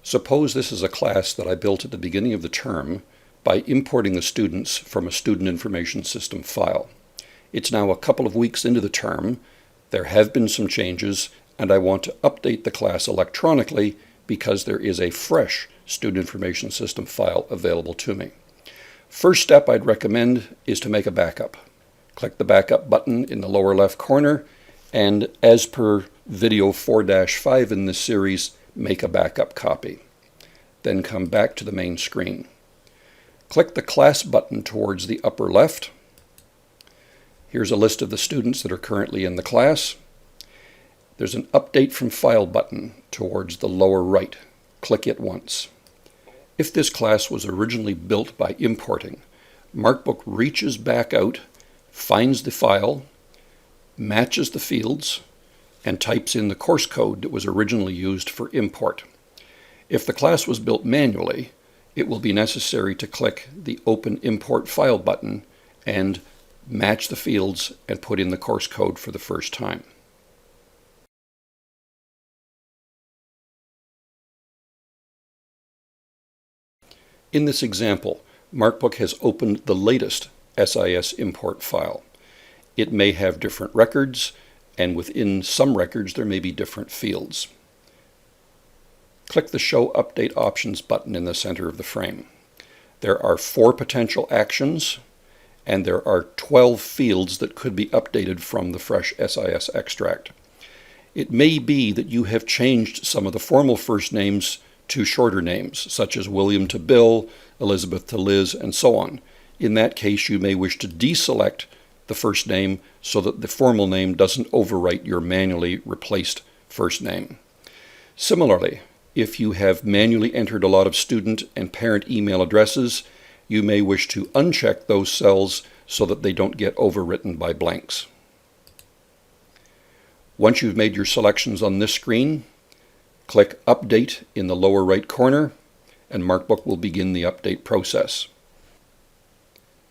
Suppose this is a class that I built at the beginning of the term by importing the students from a student information system file. It's now a couple of weeks into the term, there have been some changes, and I want to update the class electronically because there is a fresh student information system file available to me. First step I'd recommend is to make a backup. Click the backup button in the lower left corner, and as per video 4-5 in this series, make a backup copy. Then come back to the main screen. Click the class button towards the upper left. Here's a list of the students that are currently in the class. There's an Update from File button towards the lower right. Click it once. If this class was originally built by importing, MarkBook reaches back out, finds the file, matches the fields, and types in the course code that was originally used for import. If the class was built manually, it will be necessary to click the Open Import File button and match the fields and put in the course code for the first time. In this example, MarkBook has opened the latest SIS import file. It may have different records, and within some records there may be different fields. Click the Show Update Options button in the center of the frame. There are 4 potential actions, and there are 12 fields that could be updated from the fresh SIS extract. It may be that you have changed some of the formal first names to shorter names, such as William to Bill, Elizabeth to Liz, and so on. In that case, you may wish to deselect the first name so that the formal name doesn't overwrite your manually replaced first name. Similarly, if you have manually entered a lot of student and parent email addresses, you may wish to uncheck those cells so that they don't get overwritten by blanks. Once you've made your selections on this screen, click Update in the lower right corner, and MarkBook will begin the update process.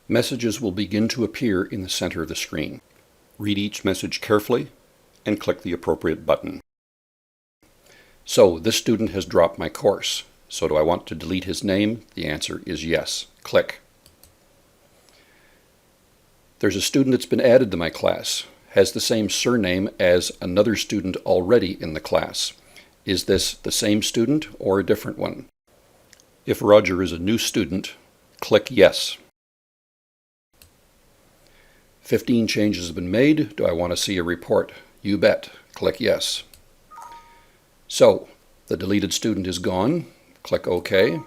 Messages will begin to appear in the center of the screen. Read each message carefully and click the appropriate button. So, this student has dropped my course. So do I want to delete his name? The answer is yes. Click. There's a student that's been added to my class, has the same surname as another student already in the class. Is this the same student or a different one? If Roger is a new student, click Yes. 15 changes have been made. Do I want to see a report? You bet. Click Yes. So, the deleted student is gone. Click OK.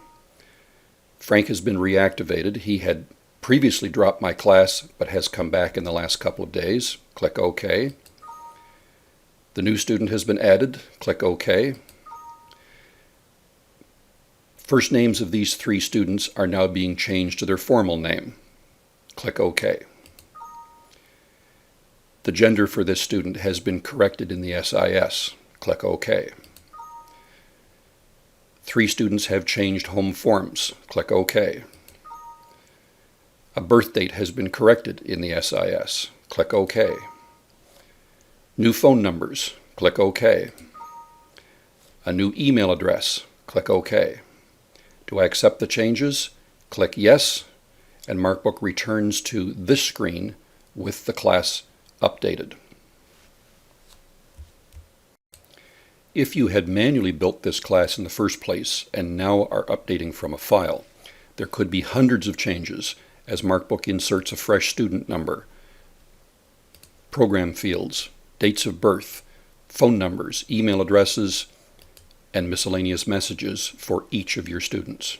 Frank has been reactivated. He had previously dropped my class but has come back in the last couple of days. Click OK. The new student has been added. Click OK. First names of these 3 students are now being changed to their formal name. Click OK. The gender for this student has been corrected in the SIS. Click OK. 3 students have changed home forms. Click OK. A birth date has been corrected in the SIS. Click OK. New phone numbers. Click OK. A new email address. Click OK. Do I accept the changes? Click Yes, and MarkBook returns to this screen with the class updated. If you had manually built this class in the first place and now are updating from a file, there could be hundreds of changes as MarkBook inserts a fresh student number, program fields, dates of birth, phone numbers, email addresses, and miscellaneous messages for each of your students.